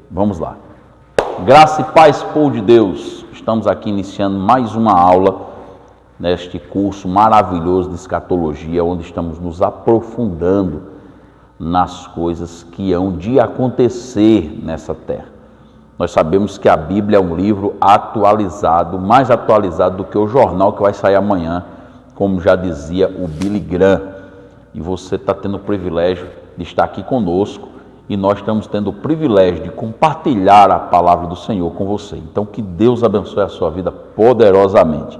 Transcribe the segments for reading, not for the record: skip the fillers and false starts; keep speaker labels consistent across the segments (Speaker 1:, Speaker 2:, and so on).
Speaker 1: Vamos lá. Graça e paz, povo de Deus. Estamos aqui iniciando mais uma aula neste curso maravilhoso de escatologia, onde estamos nos aprofundando nas coisas que hão de acontecer nessa terra. Nós sabemos que a Bíblia é um livro atualizado, mais atualizado do que o jornal que vai sair amanhã, como já dizia o Billy Graham. E você está tendo o privilégio de estar aqui conosco e nós estamos tendo o privilégio de compartilhar a palavra do Senhor com você. Então, que Deus abençoe a sua vida poderosamente.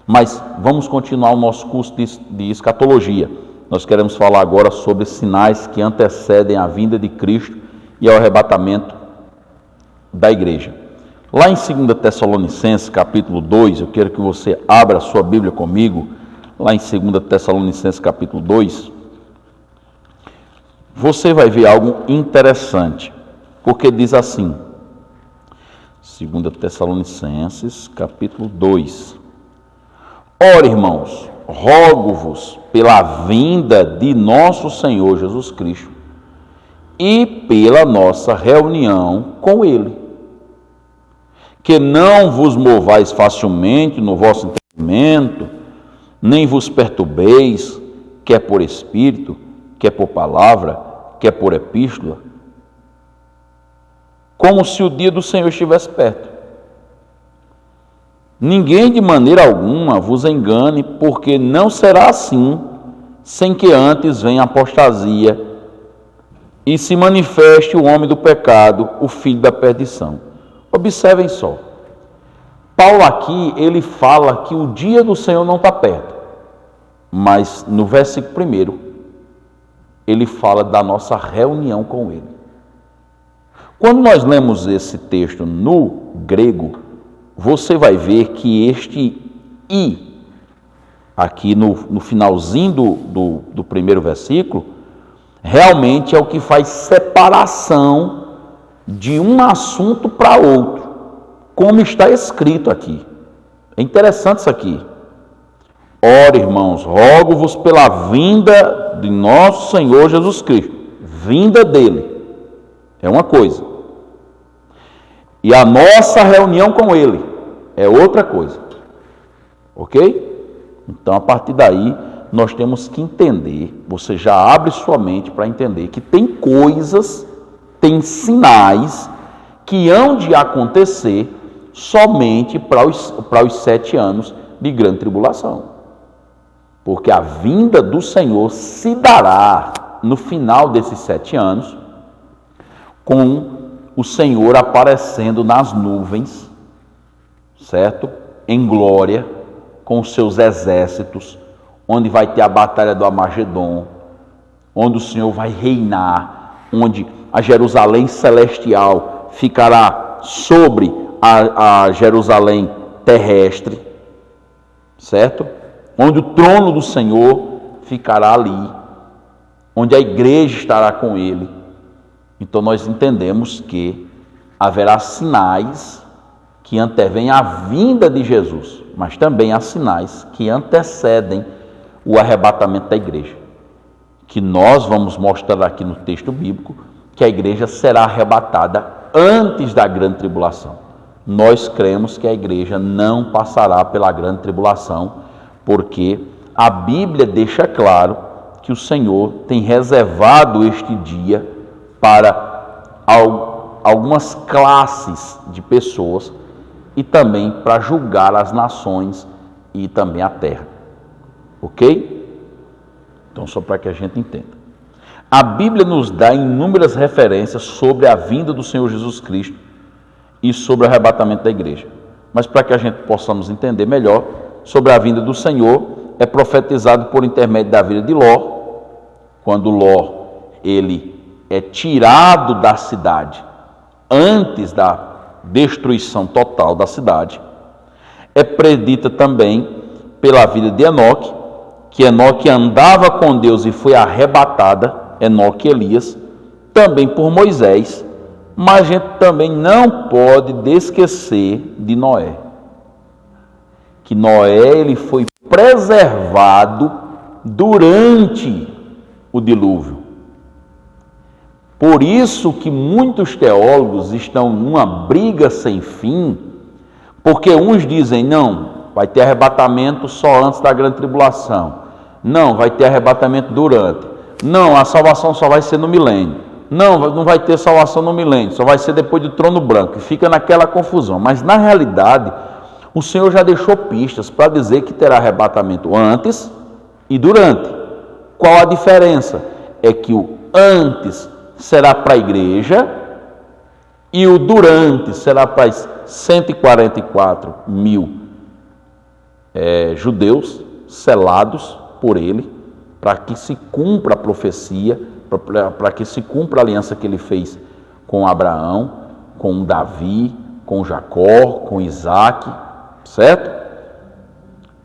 Speaker 1: Mas vamos continuar o nosso curso de escatologia. Nós queremos falar agora sobre sinais que antecedem a vinda de Cristo e ao arrebatamento da igreja. Lá em 2 Tessalonicenses, capítulo 2, eu quero que você abra a sua Bíblia comigo, lá em 2 Tessalonicenses, capítulo 2, você vai ver algo interessante, porque diz assim, 2 Tessalonicenses, capítulo 2, ora, irmãos, rogo-vos pela vinda de nosso Senhor Jesus Cristo e pela nossa reunião com Ele, que não vos movais facilmente no vosso entendimento, nem vos perturbeis, quer por espírito, quer por palavra, quer por epístola, como se o dia do Senhor estivesse perto. Ninguém de maneira alguma vos engane, porque não será assim, sem que antes venha a apostasia e se manifeste o homem do pecado, o filho da perdição. Observem só. Paulo aqui, ele fala que o dia do Senhor não está perto. Mas no versículo 1, ele fala da nossa reunião com Ele. Quando nós lemos esse texto no grego, você vai ver que este "e", aqui no finalzinho do primeiro versículo, realmente é o que faz separação de um assunto para outro, como está escrito aqui. É interessante isso aqui. Ora, irmãos, rogo-vos pela vinda de nosso Senhor Jesus Cristo. Vinda dele é uma coisa. E a nossa reunião com ele é outra coisa. Ok? Então, a partir daí, nós temos que entender, você já abre sua mente para entender que tem coisas, tem sinais que hão de acontecer somente para os 7 anos de grande tribulação. Porque a vinda do Senhor se dará no final desses 7 anos, com o Senhor aparecendo nas nuvens, certo? Em glória, com os seus exércitos, onde vai ter a batalha do Armagedon, onde o Senhor vai reinar, onde a Jerusalém celestial ficará sobre a Jerusalém terrestre, certo? Onde o trono do Senhor ficará ali, onde a igreja estará com Ele. Então nós entendemos que haverá sinais que antevêm a vinda de Jesus, mas também há sinais que antecedem o arrebatamento da igreja, que nós vamos mostrar aqui no texto bíblico, que a igreja será arrebatada antes da grande tribulação. Nós cremos que a igreja não passará pela grande tribulação, porque a Bíblia deixa claro que o Senhor tem reservado este dia para algumas classes de pessoas e também para julgar as nações e também a terra. Ok? Então, só para que a gente entenda. A Bíblia nos dá inúmeras referências sobre a vinda do Senhor Jesus Cristo e sobre o arrebatamento da igreja. Mas para que a gente possamos entender melhor sobre a vinda do Senhor, é profetizado por intermédio da vida de Ló, quando Ló ele é tirado da cidade antes da destruição total da cidade. É predita também pela vida de Enoque, que Enoque andava com Deus e foi arrebatada, Enoque e Elias, também por Moisés, mas a gente também não pode esquecer de Noé. Que Noé ele foi preservado durante o dilúvio. Por isso que muitos teólogos estão numa briga sem fim, porque uns dizem, não, vai ter arrebatamento só antes da grande tribulação. Não, vai ter arrebatamento durante. Não, a salvação só vai ser no milênio. Não, não vai ter salvação no milênio, só vai ser depois do trono branco. E fica naquela confusão. Mas na realidade, o Senhor já deixou pistas para dizer que terá arrebatamento antes e durante. Qual a diferença? É que o antes será para a igreja e o durante será para os 144 mil judeus selados por ele, para que se cumpra a profecia, para que se cumpra a aliança que ele fez com Abraão, com Davi, com Jacó, com Isaac, certo?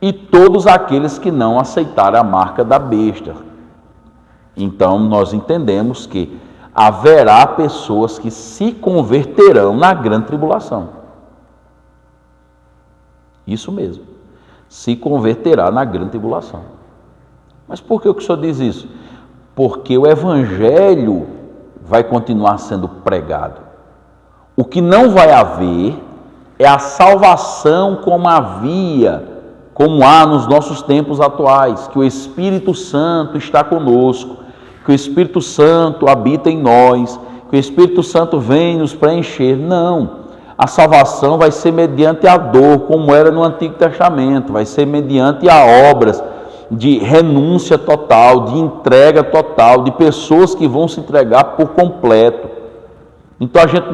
Speaker 1: E todos aqueles que não aceitaram a marca da besta. Então nós entendemos que haverá pessoas que se converterão na grande tribulação. Isso mesmo, se converterá na grande tribulação. Mas por que o Senhor diz isso? Porque o evangelho vai continuar sendo pregado. O que não vai haver é a salvação como há nos nossos tempos atuais, que o Espírito Santo está conosco, que o Espírito Santo habita em nós, que o Espírito Santo vem nos preencher. Não, a salvação vai ser mediante a dor, como era no Antigo Testamento, vai ser mediante a obras de renúncia total, de entrega total, de pessoas que vão se entregar por completo. Então a gente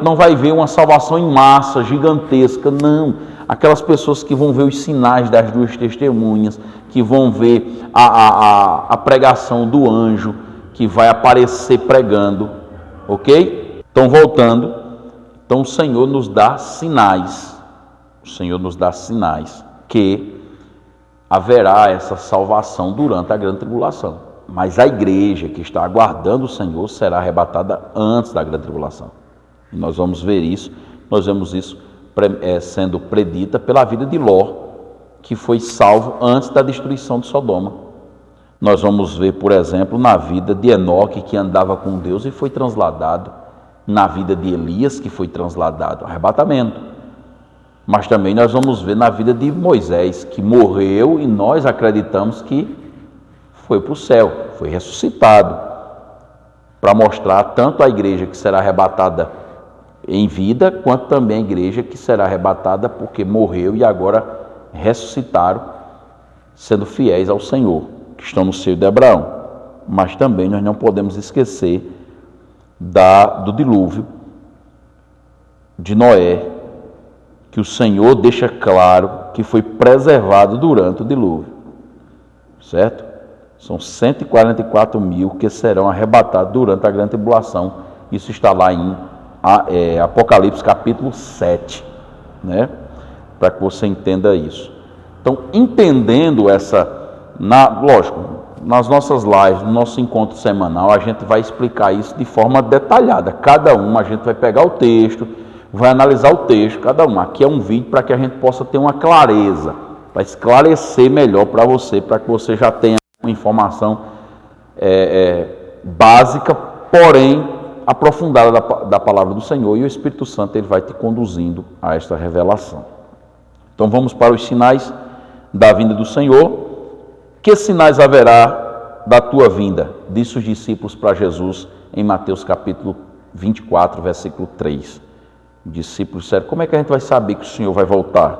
Speaker 1: não vai ver uma salvação em massa, gigantesca, não. Aquelas pessoas que vão ver os sinais das duas testemunhas, que vão ver a pregação do anjo, que vai aparecer pregando, ok? Então voltando, então o Senhor nos dá sinais, que haverá essa salvação durante a grande tribulação. Mas a igreja que está aguardando o Senhor será arrebatada antes da grande tribulação. E nós vamos ver isso, nós vemos isso sendo predita pela vida de Ló, que foi salvo antes da destruição de Sodoma. Nós vamos ver, por exemplo, na vida de Enoque, que andava com Deus e foi transladado, na vida de Elias, que foi transladado, arrebatamento. Mas também nós vamos ver na vida de Moisés, que morreu e nós acreditamos que foi para o céu, foi ressuscitado, para mostrar tanto a igreja que será arrebatada em vida, quanto também a igreja que será arrebatada porque morreu e agora ressuscitaram, sendo fiéis ao Senhor, que estão no seio de Abraão. Mas também nós não podemos esquecer do dilúvio de Noé, que o Senhor deixa claro que foi preservado durante o dilúvio, certo? São 144 mil que serão arrebatados durante a grande tribulação. Isso está lá em Apocalipse capítulo 7, né? Para que você entenda isso. Então, entendendo lógico, nas nossas lives, no nosso encontro semanal, a gente vai explicar isso de forma detalhada. Cada um, a gente vai pegar o texto, vai analisar o texto, cada um. Aqui é um vídeo para que a gente possa ter uma clareza, para esclarecer melhor para que você já tenha uma informação básica, porém aprofundada da palavra do Senhor, e o Espírito Santo ele vai te conduzindo a esta revelação. Então vamos para os sinais da vinda do Senhor. Que sinais haverá da tua vinda? Disse os discípulos para Jesus em Mateus capítulo 24, versículo 3. Os discípulos disseram, como é que a gente vai saber que o Senhor vai voltar?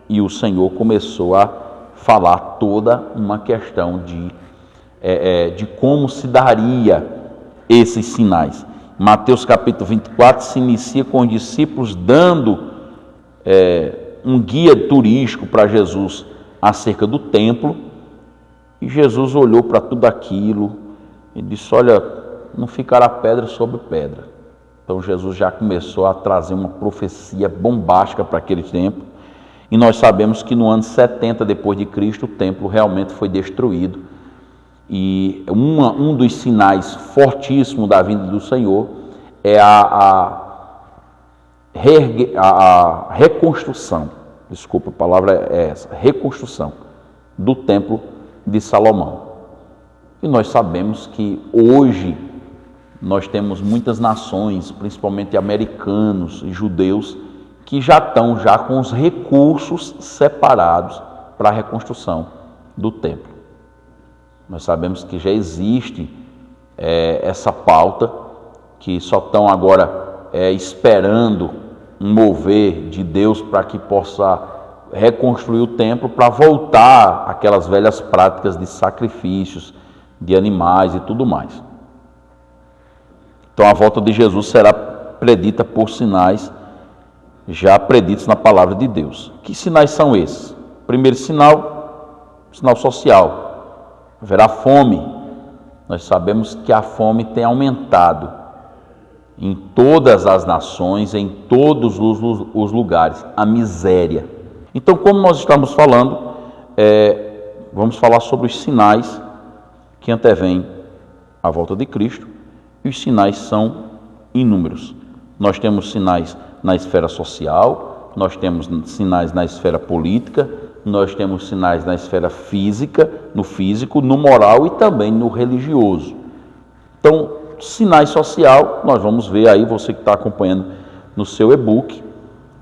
Speaker 1: E o Senhor começou a falar toda uma questão de como se daria esses sinais. Mateus capítulo 24 se inicia com os discípulos dando um guia turístico para Jesus acerca do templo, e Jesus olhou para tudo aquilo e disse, olha, não ficará pedra sobre pedra. Então Jesus já começou a trazer uma profecia bombástica para aquele tempo, e nós sabemos que no ano 70 depois de Cristo o templo realmente foi destruído, e um dos sinais fortíssimos da vinda do Senhor é a reconstrução, desculpa, a palavra é essa, reconstrução do templo de Salomão. E nós sabemos que hoje nós temos muitas nações, principalmente americanos e judeus, que já estão com os recursos separados para a reconstrução do templo. Nós sabemos que já existe essa pauta, que só estão agora esperando um mover de Deus para que possa reconstruir o templo, para voltar àquelas velhas práticas de sacrifícios, de animais e tudo mais. Então a volta de Jesus será predita por sinais já preditos na palavra de Deus. Que sinais são esses? Primeiro sinal social. Haverá fome. Nós sabemos que a fome tem aumentado em todas as nações, em todos os lugares, a miséria. Então, como nós estamos falando, vamos falar sobre os sinais que antevêm a volta de Cristo, e os sinais são inúmeros. Nós temos sinais na esfera social, nós temos sinais na esfera política, nós temos sinais na esfera física, no físico, no moral e também no religioso. Então, sinais social, nós vamos ver aí, você que está acompanhando no seu e-book,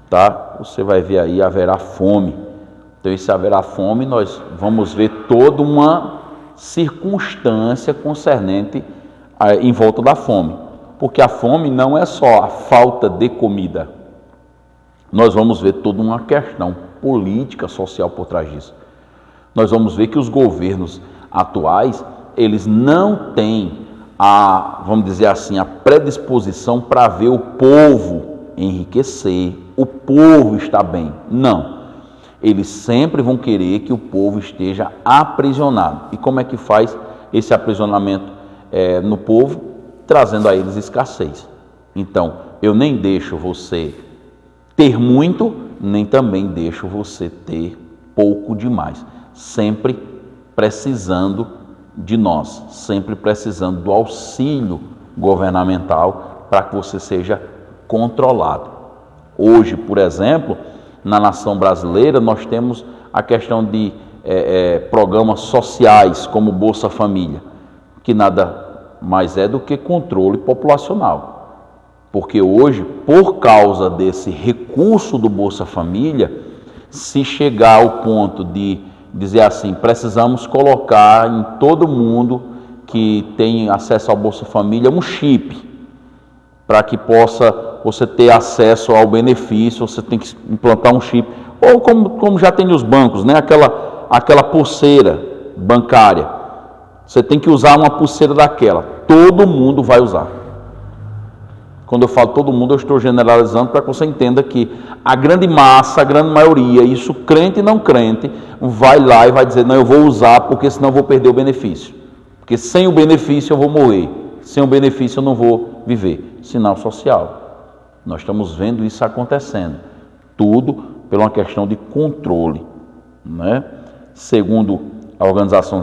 Speaker 1: tá? Você vai ver aí, haverá fome. Então, esse haverá fome, nós vamos ver toda uma circunstância concernente em volta da fome. Porque a fome não é só a falta de comida. Nós vamos ver toda uma questão política, social por trás disso. Nós vamos ver que os governos atuais, eles não têm vamos dizer assim, a predisposição para ver o povo enriquecer, o povo estar bem. Não. Eles sempre vão querer que o povo esteja aprisionado. E como é que faz esse aprisionamento no povo? Trazendo a eles escassez. Então, eu nem deixo você ter muito, nem também deixo você ter pouco demais. Sempre precisando de nós, sempre precisando do auxílio governamental para que você seja controlado. Hoje, por exemplo, na nação brasileira, nós temos a questão de programas sociais como Bolsa Família, que nada mais é do que controle populacional. Porque hoje, por causa desse recurso do Bolsa Família, se chegar ao ponto de dizer assim, precisamos colocar em todo mundo que tem acesso ao Bolsa Família um chip, para que possa você ter acesso ao benefício, você tem que implantar um chip, ou como já tem nos bancos, né? aquela pulseira bancária. Você tem que usar uma pulseira daquela. Todo mundo vai usar. Quando eu falo todo mundo, eu estou generalizando para que você entenda que a grande massa, a grande maioria, isso crente e não crente, vai lá e vai dizer, não, eu vou usar porque senão eu vou perder o benefício. Porque sem o benefício eu vou morrer. Sem o benefício eu não vou viver. Sinal social. Nós estamos vendo isso acontecendo. Tudo por uma questão de controle. Né? Segundo a Organização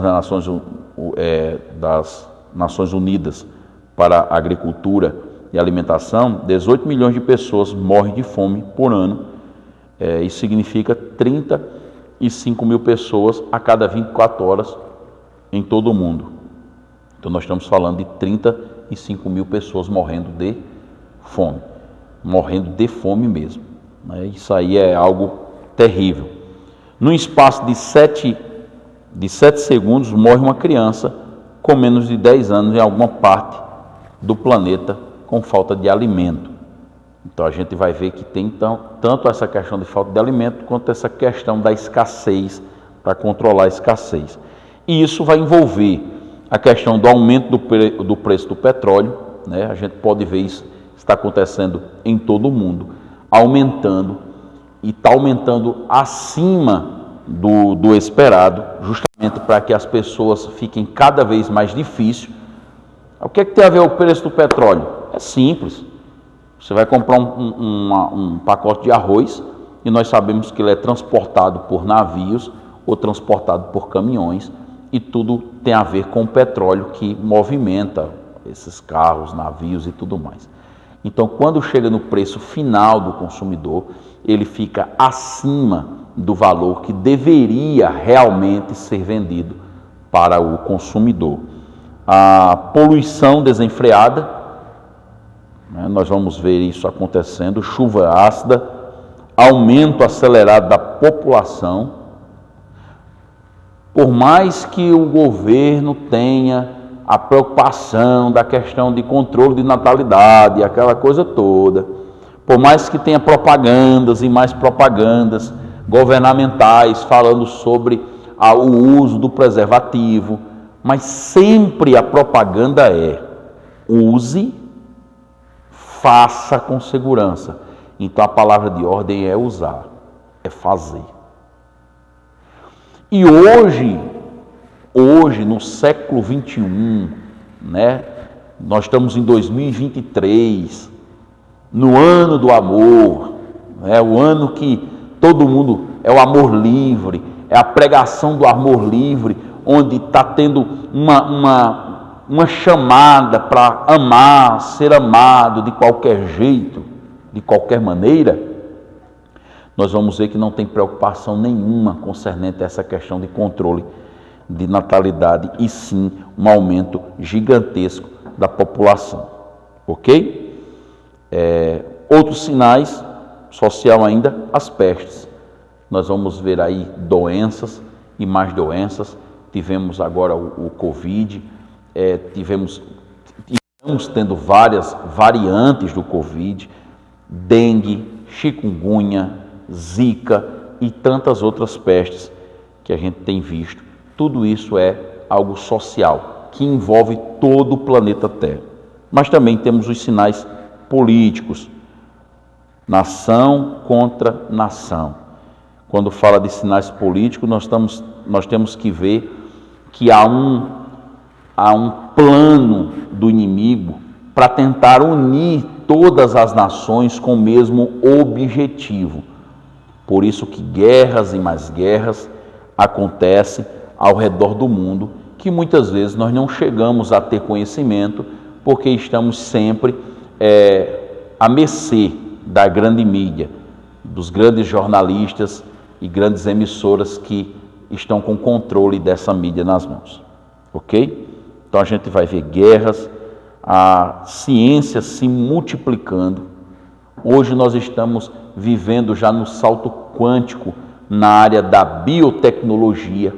Speaker 1: das Nações Unidas para a Agricultura e Alimentação, 18 milhões de pessoas morrem de fome por ano. Isso significa 35 mil pessoas a cada 24 horas em todo o mundo. Então nós estamos falando de 35 mil pessoas morrendo de fome. Morrendo de fome mesmo. Isso aí é algo terrível. Num espaço de 7 segundos morre uma criança com menos de 10 anos em alguma parte do planeta com falta de alimento. Então a gente vai ver que tem tanto essa questão de falta de alimento quanto essa questão da escassez, para controlar a escassez. E isso vai envolver a questão do aumento do preço do petróleo, né? A gente pode ver isso está acontecendo em todo o mundo, aumentando, e está aumentando acima do esperado, justamente para que as pessoas fiquem cada vez mais difícil. O que é que tem a ver o preço do petróleo? É simples. Você vai comprar um pacote de arroz e nós sabemos que ele é transportado por navios ou transportado por caminhões, e tudo tem a ver com o petróleo que movimenta esses carros, navios e tudo mais. Então, quando chega no preço final do consumidor, ele fica acima do valor que deveria realmente ser vendido para o consumidor. A poluição desenfreada, né? Nós vamos ver isso acontecendo, chuva ácida, aumento acelerado da população. Por mais que o governo tenha a preocupação da questão de controle de natalidade, aquela coisa toda, por mais que tenha propagandas e mais propagandas governamentais falando sobre o uso do preservativo, mas sempre a propaganda é: use, faça com segurança. Então a palavra de ordem é usar, é fazer. E hoje no século 21, né, nós estamos em 2023, no ano do amor, né, o ano que todo mundo é o amor livre, é a pregação do amor livre, onde está tendo uma chamada para amar, ser amado de qualquer jeito, de qualquer maneira. Nós vamos ver que não tem preocupação nenhuma concernente a essa questão de controle de natalidade, e sim um aumento gigantesco da população. Ok? Outros sinais social ainda, as pestes. Nós vamos ver aí doenças e mais doenças. Tivemos agora o Covid, estamos tendo várias variantes do Covid, dengue, chikungunya, zika e tantas outras pestes que a gente tem visto. Tudo isso é algo social, que envolve todo o planeta Terra. Mas também temos os sinais políticos, nação contra nação. Quando fala de sinais políticos, nós temos que ver que há um plano do inimigo para tentar unir todas as nações com o mesmo objetivo. Por isso que guerras e mais guerras acontecem ao redor do mundo, que muitas vezes nós não chegamos a ter conhecimento, porque estamos sempre à mercê da grande mídia, dos grandes jornalistas e grandes emissoras que estão com controle dessa mídia nas mãos. Ok? Então a gente vai ver guerras, a ciência se multiplicando. Hoje nós estamos vivendo já no salto quântico na área da biotecnologia.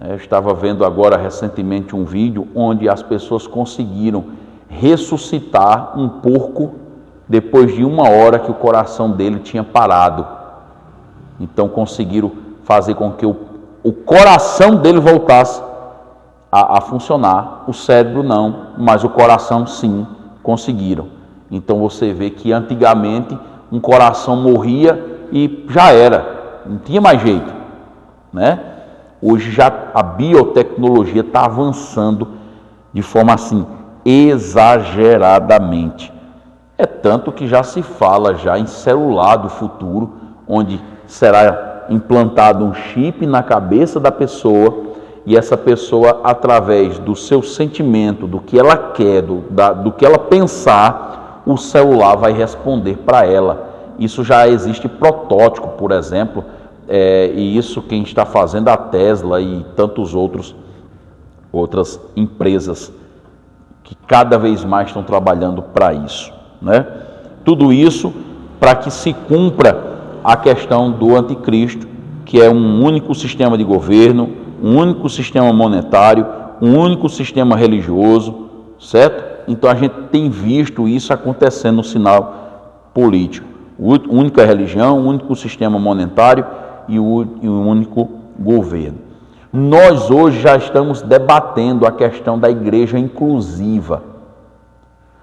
Speaker 1: Eu estava vendo agora recentemente um vídeo onde as pessoas conseguiram ressuscitar um porco depois de 1 hora que o coração dele tinha parado. Então conseguiram fazer com que o coração dele voltasse a funcionar, o cérebro não, mas o coração sim, conseguiram. Então você vê que antigamente um coração morria e já era, não tinha mais jeito, né? Hoje já a biotecnologia está avançando de forma assim, exageradamente. É tanto que já se fala já em celular do futuro, onde será implantado um chip na cabeça da pessoa, e essa pessoa, através do seu sentimento, do que ela quer, do que ela pensar, o celular vai responder para ela. Isso já existe protótipo, por exemplo, e isso quem está fazendo a Tesla e tantos outras empresas que cada vez mais estão trabalhando para isso, né? Tudo isso para que se cumpra a questão do anticristo, que é um único sistema de governo, um único sistema monetário, um único sistema religioso, certo? Então a gente tem visto isso acontecendo no sinal político. Única religião, único sistema monetário e um único governo. Nós hoje já estamos debatendo a questão da igreja inclusiva.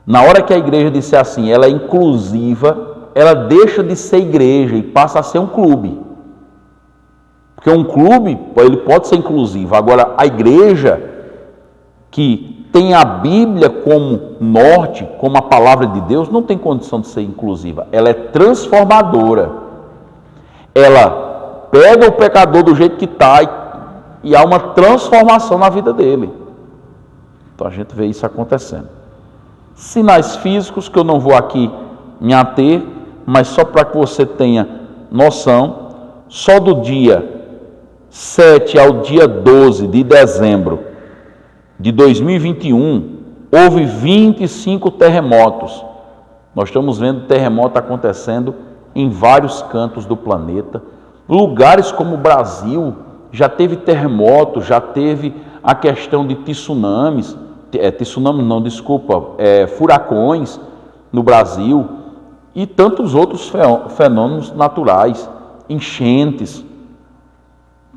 Speaker 1: Na hora que a igreja disser assim, ela é inclusiva, ela deixa de ser igreja e passa a ser um clube. Porque um clube, ele pode ser inclusivo. Agora, a igreja que tem a Bíblia como norte, como a palavra de Deus, não tem condição de ser inclusiva. Ela é transformadora. Ela pega o pecador do jeito que está e há uma transformação na vida dele. Então a gente vê isso acontecendo. Sinais físicos que eu não vou aqui me ater, mas só para que você tenha noção, só do dia 7 ao dia 12 de dezembro de 2021, houve 25 terremotos. Nós estamos vendo terremoto acontecendo em vários cantos do planeta. Lugares como o Brasil já teve terremoto, já teve a questão de tsunamis, furacões no Brasil e tantos outros fenômenos naturais, enchentes,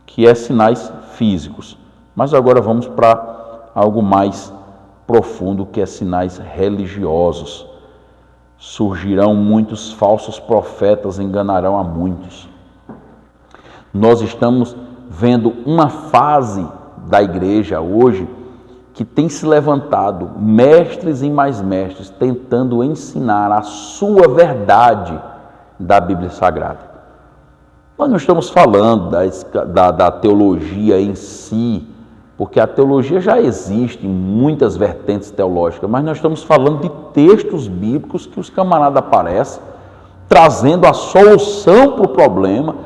Speaker 1: que é sinais físicos. Mas agora vamos para algo mais profundo, que é sinais religiosos. Surgirão muitos falsos profetas, enganarão a muitos. Nós estamos vendo uma fase da igreja hoje que tem se levantado mestres e mais mestres tentando ensinar a sua verdade da Bíblia Sagrada. Nós não estamos falando da teologia em si, porque a teologia já existe em muitas vertentes teológicas, mas nós estamos falando de textos bíblicos que os camaradas aparecem trazendo a solução para o problema,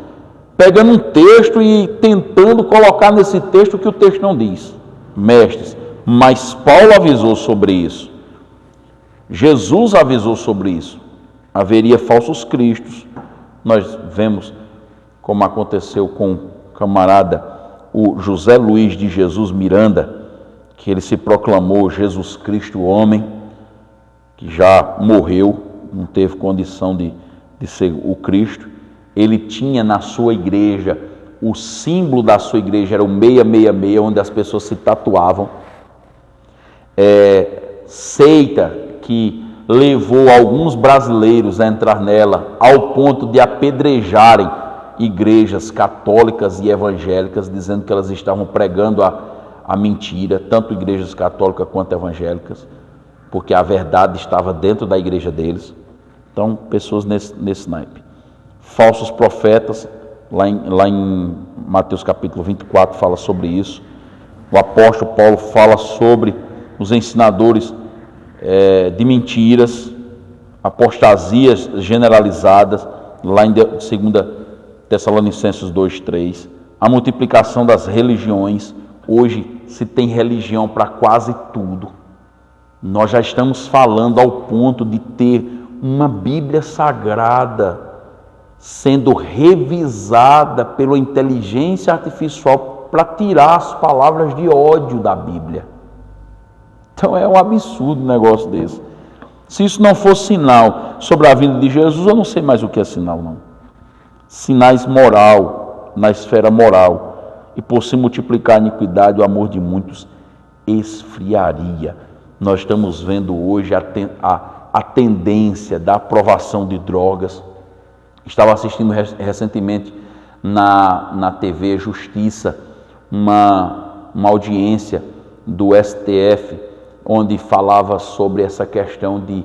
Speaker 1: pegando um texto e tentando colocar nesse texto o que o texto não diz. Mestres, mas Paulo avisou sobre isso, Jesus avisou sobre isso, haveria falsos cristos. Nós vemos como aconteceu com o camarada o José Luiz de Jesus Miranda, que ele se proclamou Jesus Cristo homem, que já morreu, não teve condição de ser o Cristo. Ele tinha na sua igreja, o símbolo da sua igreja era o 666, onde as pessoas se tatuavam. Seita que levou alguns brasileiros a entrar nela, ao ponto de apedrejarem igrejas católicas e evangélicas, dizendo que elas estavam pregando a mentira, tanto igrejas católicas quanto evangélicas, porque a verdade estava dentro da igreja deles. Então, pessoas nesse naipe. Falsos profetas, lá em Mateus capítulo 24 fala sobre isso. O apóstolo Paulo fala sobre os ensinadores de mentiras, apostasias generalizadas, lá em 2 Tessalonicenses 2:3, a multiplicação das religiões. Hoje se tem religião para quase tudo. Nós já estamos falando ao ponto de ter uma Bíblia Sagrada sendo revisada pela inteligência artificial para tirar as palavras de ódio da Bíblia. Então é um absurdo um negócio desse. Se isso não for sinal sobre a vida de Jesus, eu não sei mais o que é sinal, não. Sinais moral, na esfera moral, e por se multiplicar a iniquidade, o amor de muitos esfriaria. Nós estamos vendo hoje a tendência da aprovação de drogas. Estava assistindo recentemente na TV Justiça uma audiência do STF, onde falava sobre essa questão de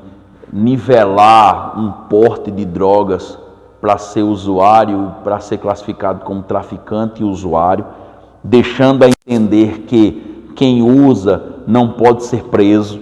Speaker 1: nivelar um porte de drogas para ser usuário, para ser classificado como traficante e usuário, deixando a entender que quem usa não pode ser preso,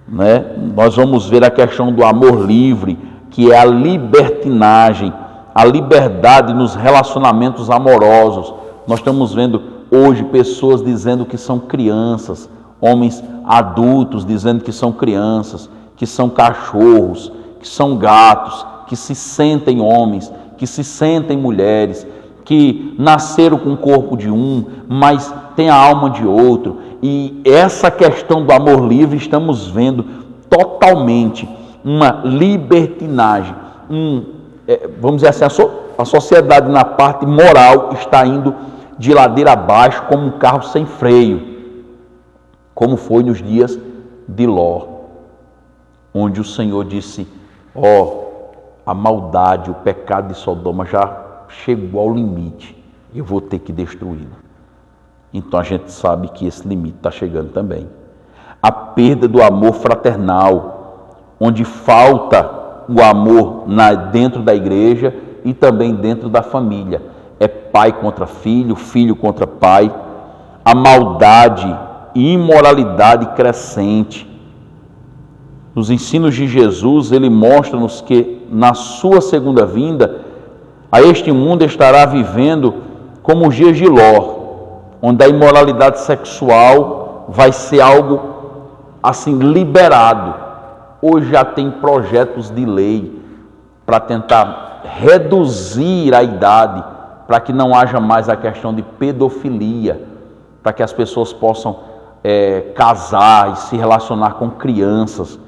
Speaker 1: né? Nós vamos ver a questão do amor livre, que é a libertinagem, a liberdade nos relacionamentos amorosos. Nós estamos vendo hoje pessoas dizendo que são crianças, homens adultos dizendo que são crianças, que são cachorros, que são gatos, que se sentem homens, que se sentem mulheres, que nasceram com o corpo de um, mas tem a alma de outro. E essa questão do amor livre, estamos vendo totalmente uma libertinagem. Vamos dizer assim, a sociedade na parte moral está indo de ladeira abaixo como um carro sem freio, como foi nos dias de Ló, onde o Senhor disse: a maldade, o pecado de Sodoma já chegou ao limite, eu vou ter que destruí-lo. Então a gente sabe que esse limite está chegando também. A perda do amor fraternal, onde falta o amor dentro da igreja e também dentro da família. É pai contra filho, filho contra pai. A maldade e imoralidade crescente. Nos ensinos de Jesus, ele mostra-nos que na sua segunda vinda, a este mundo estará vivendo como os dias de Ló, onde a imoralidade sexual vai ser algo assim liberado. Hoje já tem projetos de lei para tentar reduzir a idade, para que não haja mais a questão de pedofilia, para que as pessoas possam casar e se relacionar com crianças.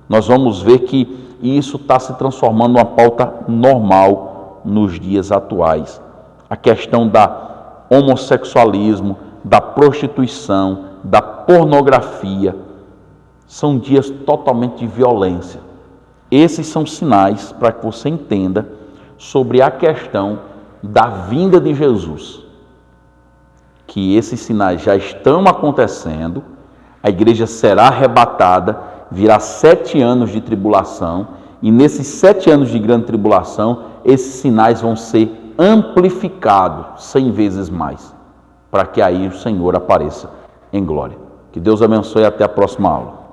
Speaker 1: Nós vamos ver que isso está se transformando numa pauta normal nos dias atuais. A questão da homossexualismo, da prostituição, da pornografia, são dias totalmente de violência. Esses são sinais para que você entenda sobre a questão da vinda de Jesus. Que esses sinais já estão acontecendo, a igreja será arrebatada, virá 7 anos de tribulação, e nesses 7 anos de grande tribulação, esses sinais vão ser amplificados 100 vezes mais, para que aí o Senhor apareça em glória. Que Deus abençoe e até a próxima aula.